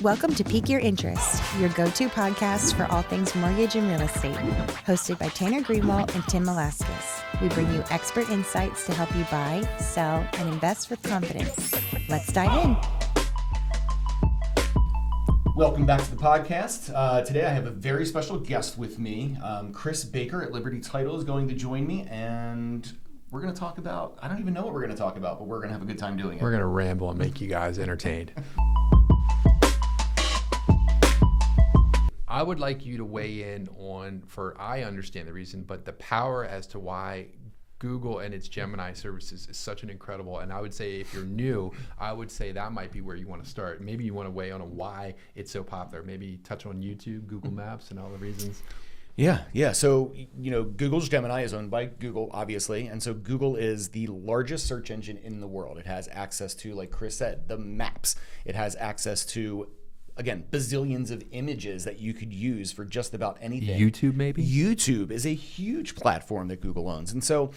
Welcome to Pique Your Interest, your go-to podcast for all things mortgage and real estate. Hosted by Tanner Greenwald and Tim Malaskis. We bring you expert insights to help you buy, sell, and invest with confidence. Let's dive in. Welcome back to the podcast. Today I have a very special guest with me. Chris Baker at Liberty Title is going to join me, and we're going to talk about, I don't even know what we're going to talk about, but we're going to have a good time doing it. We're going to ramble and make you guys entertained. I would like you to weigh in on, I understand the reason, but the power as to why Google and its Gemini services is such an incredible, and I would say if you're new, I would say that might be where you want to start. Maybe you want to weigh on why it's so popular. Maybe touch on YouTube, Google Maps, and all the reasons. Yeah. So, Google's Gemini is owned by Google, obviously. And so Google is the largest search engine in the world. It has access to, like Chris said, the maps. It has access to, again, bazillions of images that you could use for just about anything. YouTube, maybe? YouTube is a huge platform that Google owns. And so,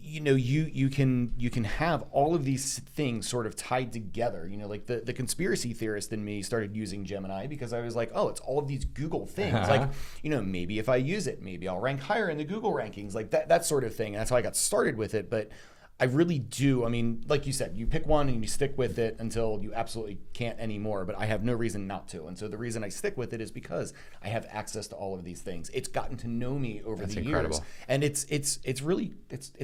you can have all of these things sort of tied together. Like the conspiracy theorist in me started using Gemini because I was like, oh, it's all of these Google things. Like, maybe if I use it, maybe I'll rank higher in the Google rankings, like that sort of thing. And that's how I got started with it. But I really do. Like you said, you pick one and you stick with it until you absolutely can't anymore, but I have no reason not to. And so the reason I stick with it is because I have access to all of these things. It's gotten to know me over the years. And it's really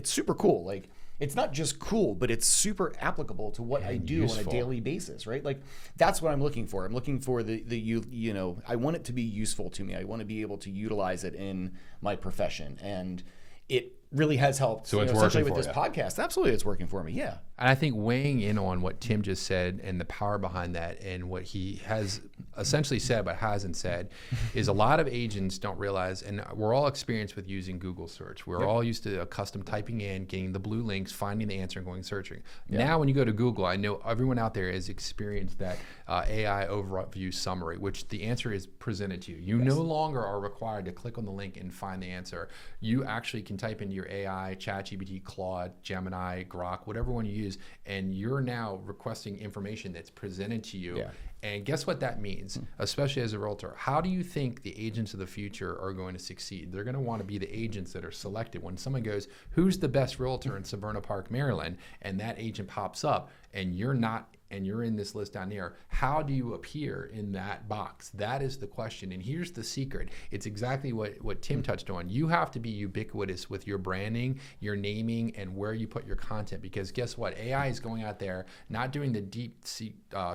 super cool. Like, it's not just cool, but it's super applicable to what I do on a daily basis, right? Like, that's what I'm looking for. I'm looking for I want it to be useful to me. I want to be able to utilize it in my profession. And it really has helped, so it's especially working with for this you. podcast. Absolutely, it's working for me, yeah. And I think weighing in on what Tim just said and the power behind that and what he has essentially said but hasn't said is a lot of agents don't realize, and we're all experienced with using Google search. We're all used to accustomed typing in, getting the blue links, finding the answer and going searching. Now when you go to Google, I know everyone out there has experienced that AI overview summary, which the answer is presented to you. You no longer are required to click on the link and find the answer. You actually can type into your AI, ChatGPT, Claude, Gemini, Grok, whatever one you use, and you're now requesting information that's presented to you. And guess what that means, especially as a realtor? How do you think the agents of the future are going to succeed? They're going to want to be the agents that are selected. When someone goes, who's the best realtor in Severna Park, Maryland, and that agent pops up and you're not, and you're in this list down here, how do you appear in that box? That is the question. And here's the secret. It's exactly what Tim touched on. You have to be ubiquitous with your branding, your naming, and where you put your content. Because guess what? AI is going out there, not doing the deep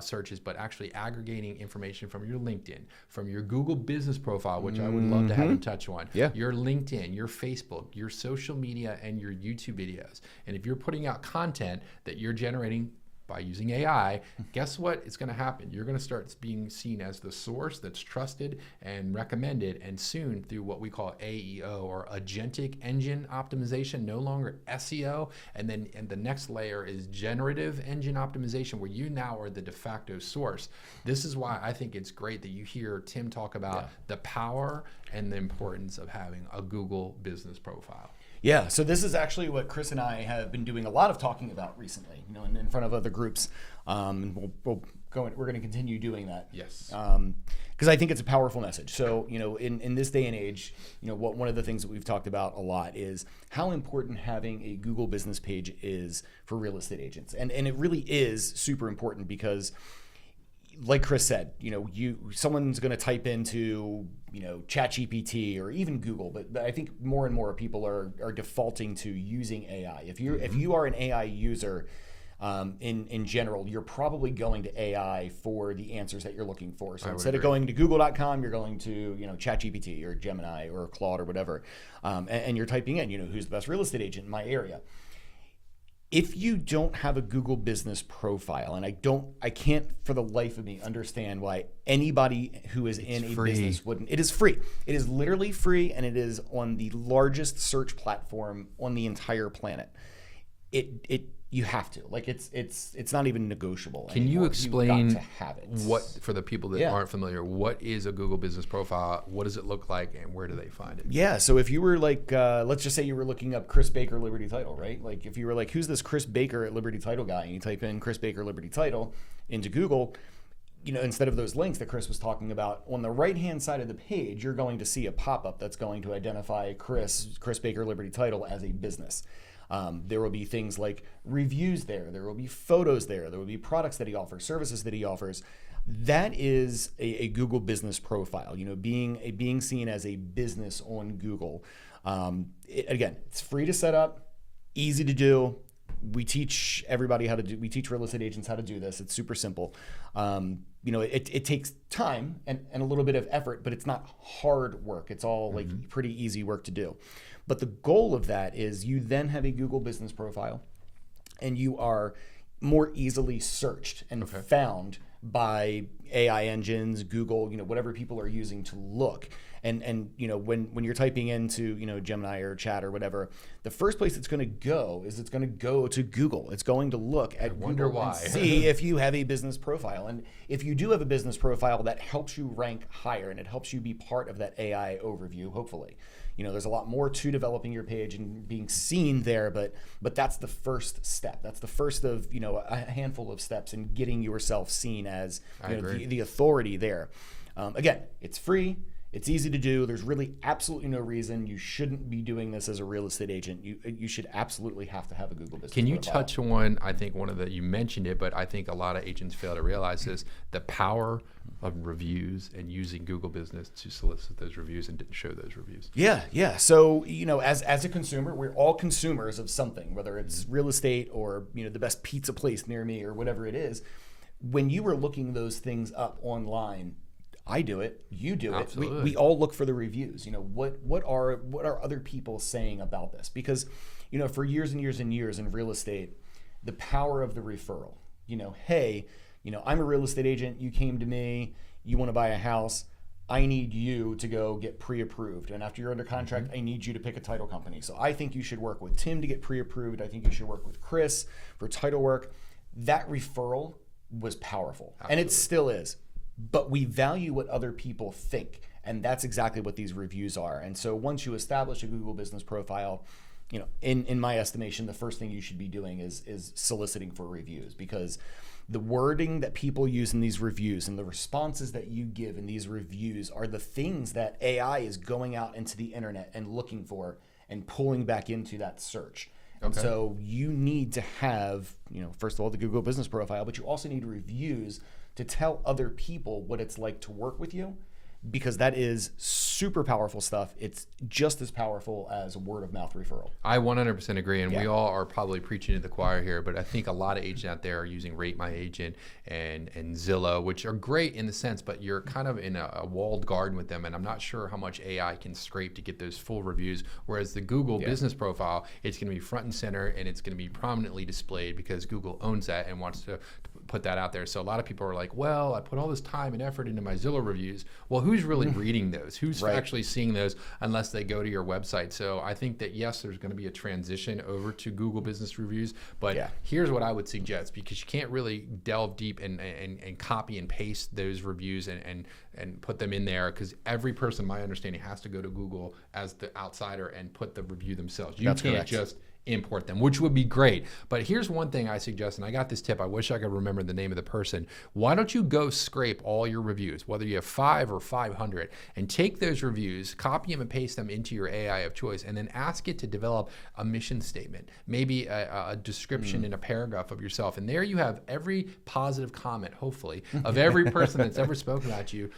searches, but actually aggregating information from your LinkedIn, from your Google business profile, which I would love to have him touch on, your LinkedIn, your Facebook, your social media, and your YouTube videos. And if you're putting out content that you're generating by using AI, guess what is going to happen? You're going to start being seen as the source that's trusted and recommended, and soon through what we call AEO, or Agentic Engine Optimization, no longer SEO, and the next layer is Generative Engine Optimization, where you now are the de facto source. This is why I think it's great that you hear Tim talk about the power and the importance of having a Google business profile. Yeah, so this is actually what Chris and I have been doing a lot of talking about recently, in front of other groups. And we're going to continue doing that. Yes. Because I think it's a powerful message. So, in this day and age, one of the things that we've talked about a lot is how important having a Google business page is for real estate agents. And it really is super important because, like Chris said, someone's going to type into, ChatGPT or even Google, but I think more and more people are defaulting to using AI. If you are an AI user, in general, you're probably going to AI for the answers that you're looking for. So instead of going to google.com, you're going to, ChatGPT or Gemini or Claude or whatever, and you're typing in, who's the best real estate agent in my area. If you don't have a Google business profile, and I can't for the life of me understand why anybody who is in a business wouldn't. It is free. It is literally free, and it is on the largest search platform on the entire planet. You have to. Like, it's not even negotiable Can anymore. you explain You've got to have it. what, for the people that aren't familiar, what is a Google business profile? What does it look like, and where do they find it? Yeah, so if you were like, let's just say you were looking up Chris Baker Liberty Title, right? Like, if you were like, who's this Chris Baker at Liberty Title guy? And you type in Chris Baker Liberty Title into Google, instead of those links that Chris was talking about, on the right-hand side of the page, you're going to see a pop-up that's going to identify Chris Baker Liberty Title as a business. There will be things like reviews there. There will be photos there. There will be products that he offers, services that he offers. That is a Google business profile, being seen as a business on Google. Again, it's free to set up, easy to do. We teach everybody we teach real estate agents how to do this. It's super simple. It takes time and a little bit of effort, but it's not hard work. It's all like pretty easy work to do. But the goal of that is you then have a Google business profile and you are more easily searched and found by AI engines, Google, whatever people are using to look. And when you're typing into, Gemini or Chat or whatever, the first place it's going to go is it's going to go to Google. It's going to look at Google and see if you have a business profile. And if you do have a business profile, that helps you rank higher and it helps you be part of that AI overview, hopefully. There's a lot more to developing your page and being seen there, but that's the first step. That's the first of, a handful of steps in getting yourself seen as the authority there. Again, it's free. It's easy to do. There's really absolutely no reason you shouldn't be doing this as a real estate agent. You should absolutely have to have a Google business. Can you profile. touch on, I think you mentioned it, but I think a lot of agents fail to realize this, the power of reviews and using Google Business to solicit those reviews and show those reviews. Yeah. So, as a consumer, we're all consumers of something, whether it's real estate or, the best pizza place near me or whatever it is. When you are looking those things up online, I do it. You do it. We all look for the reviews. What are other people saying about this? Because, for years and years and years in real estate, the power of the referral. Hey, I'm a real estate agent. You came to me. You want to buy a house. I need you to go get pre-approved. And after you're under contract, I need you to pick a title company. So I think you should work with Tim to get pre-approved. I think you should work with Chris for title work. That referral was powerful. Absolutely. And it still is. But we value what other people think. And that's exactly what these reviews are. And so once you establish a Google business profile, in my estimation, the first thing you should be doing is soliciting for reviews, because the wording that people use in these reviews and the responses that you give in these reviews are the things that AI is going out into the internet and looking for and pulling back into that search. And so you need to have, first of all, the Google business profile, but you also need reviews to tell other people what it's like to work with you, because that is super powerful stuff. It's just as powerful as word of mouth referral. I 100% agree, and we all are probably preaching to the choir here, but I think a lot of agents out there are using Rate My Agent and Zillow, which are great in the sense, but you're kind of in a walled garden with them, and I'm not sure how much AI can scrape to get those full reviews, whereas the Google business profile, it's going to be front and center, and it's going to be prominently displayed because Google owns that and wants to put that out there. So a lot of people are like, well, I put all this time and effort into my Zillow reviews. Well, who's really reading those? Who's actually seeing those unless they go to your website? So I think that, yes, there's going to be a transition over to Google business reviews, but here's what I would suggest, because you can't really delve deep and copy and paste those reviews and put them in there, because every person, my understanding, has to go to Google as the outsider and put the review themselves. You can't just import them, which would be great. But here's one thing I suggest, and I got this tip. I wish I could remember the name of the person. Why don't you go scrape all your reviews, whether you have 5 or 500, and take those reviews, copy them and paste them into your AI of choice, and then ask it to develop a mission statement, maybe a description in a paragraph of yourself. And there you have every positive comment, hopefully, of every person that's ever spoken about you,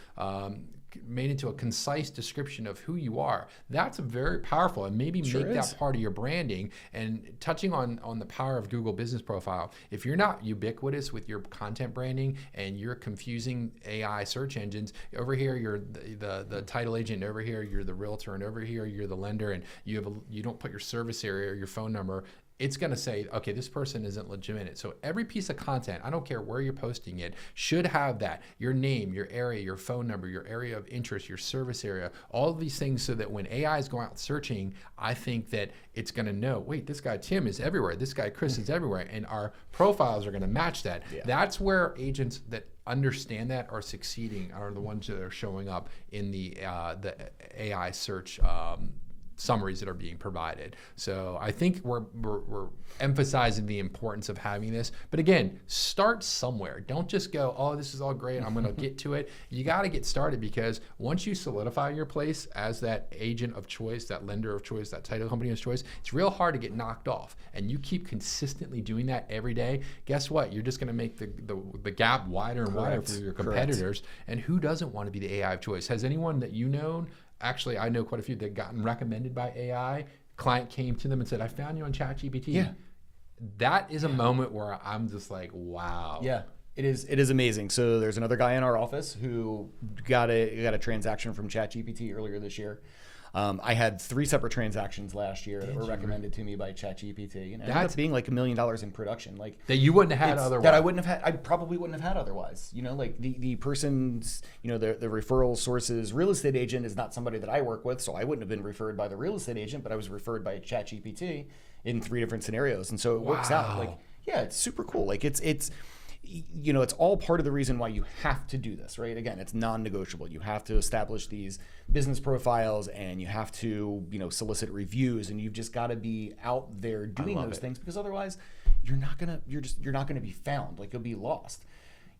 made into a concise description of who you are. That's very powerful, and maybe make that part of your branding. And touching on the power of Google business profile, if you're not ubiquitous with your content branding and you're confusing AI search engines, over here you're the title agent, and over here you're the realtor, and over here you're the lender, and you don't put your service area or your phone number, it's going to say, okay, this person isn't legitimate. So every piece of content, I don't care where you're posting it, should have that. Your name, your area, your phone number, your area of interest, your service area, all of these things, so that when AI is going out searching, I think that it's going to know, wait, this guy Tim is everywhere. This guy Chris is everywhere. And our profiles are going to match that. Yeah. That's where agents that understand that are succeeding, are the ones that are showing up in the AI search summaries that are being provided. So I think we're emphasizing the importance of having this. But again, start somewhere. Don't just go, oh, this is all great, I'm going to get to it. You got to get started, because once you solidify your place as that agent of choice, that lender of choice, that title company of choice, it's real hard to get knocked off. And you keep consistently doing that every day, guess what? You're just going to make the gap wider and wider for your competitors. And who doesn't want to be the AI of choice? Has anyone that you know, actually I know quite a few that gotten recommended by AI, client came to them and said, I found you on ChatGPT. Yeah. That is a moment where I'm just like, wow. Yeah, it is amazing. So there's another guy in our office who got a transaction from ChatGPT earlier this year. I had 3 separate transactions last year that were recommended to me by ChatGPT, and it ended up being like $1 million in production, like that you wouldn't have had otherwise. That I probably wouldn't have had otherwise. You know, like the person's, you know, the referral source's real estate agent is not somebody that I work with, so I wouldn't have been referred by the real estate agent, but I was referred by ChatGPT in 3 different scenarios, and so it works out. Like, yeah, it's super cool. Like it's you know, it's all part of the reason why you have to do this, right? Again, it's non-negotiable. You have to establish these business profiles, and you have to, you know, solicit reviews, and you've just got to be out there doing those things, because otherwise you're not gonna be found. Like, you'll be lost.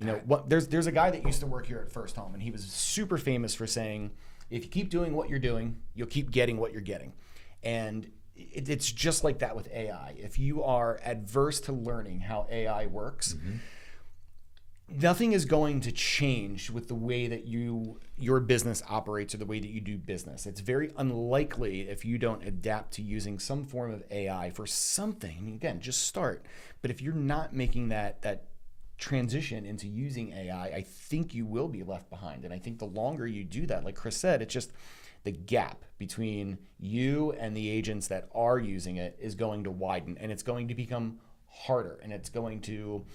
You know, there's a guy that used to work here at First Home, and he was super famous for saying, if you keep doing what you're doing, you'll keep getting what you're getting. And it's just like that with AI. If you are adverse to learning how AI works, nothing is going to change with the way that your business operates or the way that you do business. It's very unlikely, if you don't adapt to using some form of AI for something. I mean, again, just start. But if you're not making that transition into using AI, I think you will be left behind. And I think the longer you do that, like Chris said, it's just the gap between you and the agents that are using it is going to widen, and it's going to become harder, and it's going to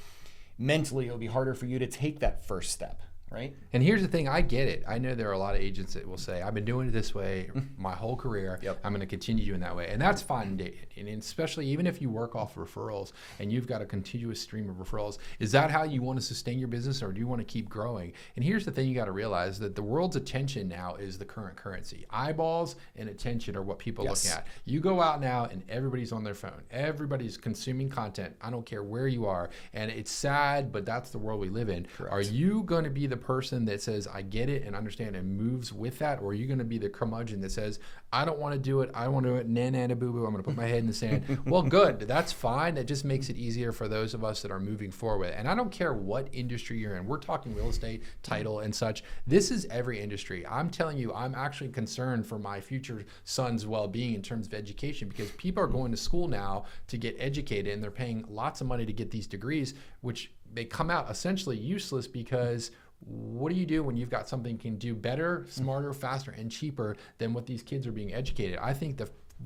mentally, it'll be harder for you to take that first step, right? And here's the thing, I get it. I know there are a lot of agents that will say, I've been doing it this way my whole career. Yep. I'm going to continue doing that way. And that's fine. And especially even if you work off referrals and you've got a continuous stream of referrals, is that how you want to sustain your business, or do you want to keep growing? And here's the thing you got to realize, that the world's attention now is the current currency. Eyeballs and attention are what people look at. You go out now and everybody's on their phone. Everybody's consuming content. I don't care where you are. And it's sad, but that's the world we live in. Correct. Are you going to be the person that says, I get it and understand and moves with that? Or are you going to be the curmudgeon that says, I don't want to do it. I don't want to do it. Nah, boo boo. I'm going to put my head in the sand. Well, good. That's fine. That just makes it easier for those of us that are moving forward. And I don't care what industry you're in. We're talking real estate, title, and such. This is every industry. I'm telling you, I'm actually concerned for my future son's well-being in terms of education, because people are going to school now to get educated, and they're paying lots of money to get these degrees, which they come out essentially useless, because what do you do when you've got something you can do better, smarter, faster, and cheaper than what these kids are being educated? I think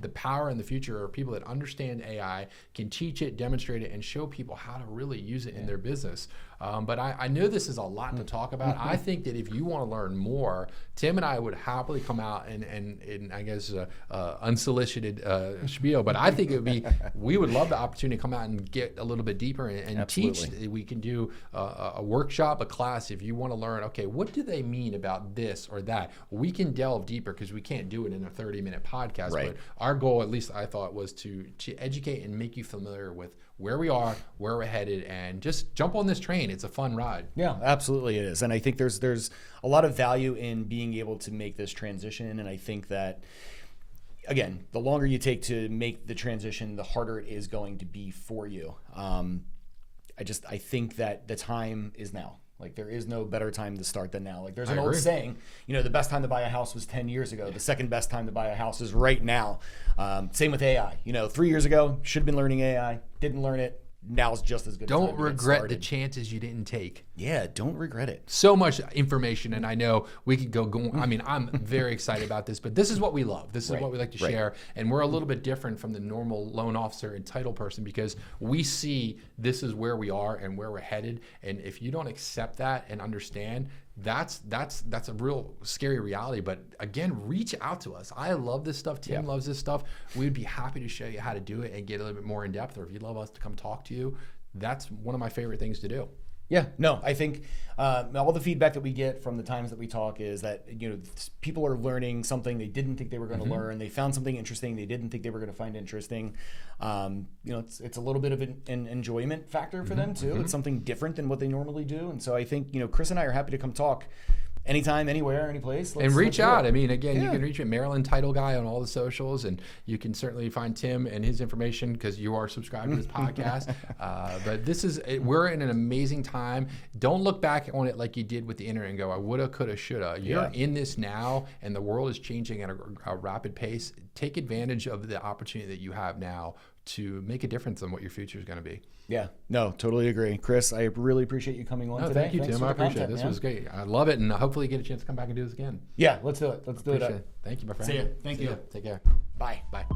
the power in the future are people that understand AI, can teach it, demonstrate it, and show people how to really use it in their business. But I know this is a lot to talk about. I think that if you want to learn more, Tim and I would happily come out and I guess unsolicited spiel. But I think it would be, we would love the opportunity to come out and get a little bit deeper and teach. We can do a workshop, a class. If you want to learn, okay, what do they mean about this or that? We can delve deeper, because we can't do it in a 30-minute podcast. Right. But our goal, at least I thought, was to educate and make you familiar with where we are, where we're headed, and just jump on this train. It's a fun ride. Yeah, absolutely it is. And I think there's a lot of value in being able to make this transition. And I think that, again, the longer you take to make the transition, the harder it is going to be for you. I think that the time is now. Like, there is no better time to start than now. Like, there's an old saying, you know, the best time to buy a house was 10 years ago. The second best time to buy a house is right now. Same with AI. You know, 3 years ago, should have been learning AI, didn't learn it. Now's just as good. Don't regret the chances you didn't take. Yeah, don't regret it. So much information, and I know we could go. I mean, I'm very excited about this, but this is what we love. This is what we like to share, and we're a little bit different from the normal loan officer and title person, because we see this is where we are and where we're headed. And if you don't accept that and understand, that's a real scary reality. But again, reach out to us. I love this stuff. Tim loves this stuff. We'd be happy to show you how to do it and get a little bit more in depth. Or if you'd love us to come talk to you, that's one of my favorite things to do. Yeah, no, I think all the feedback that we get from the times that we talk is that, you know, people are learning something they didn't think they were going to learn. They found something interesting they didn't think they were going to find interesting. You know, it's a little bit of an enjoyment factor for them too. It's something different than what they normally do. And so I think, you know, Chris and I are happy to come talk anytime, anywhere, any place. And reach out. I mean, again, you can reach me, Maryland Title Guy, on all the socials, and you can certainly find Tim and his information because you are subscribed to this podcast. But we're in an amazing time. Don't look back on it like you did with the internet and go, I woulda, coulda, shoulda. You're in this now, and the world is changing at a rapid pace. Take advantage of the opportunity that you have now to make a difference in what your future is going to be. Yeah, no, totally agree. Chris, I really appreciate you coming on today. Thank you, Tim. I appreciate it. This was great. I love it, and hopefully you get a chance to come back and do this again. Yeah, let's do it. Let's do it. Thank you, my friend. See you. Thank you. Take care. Bye. Bye.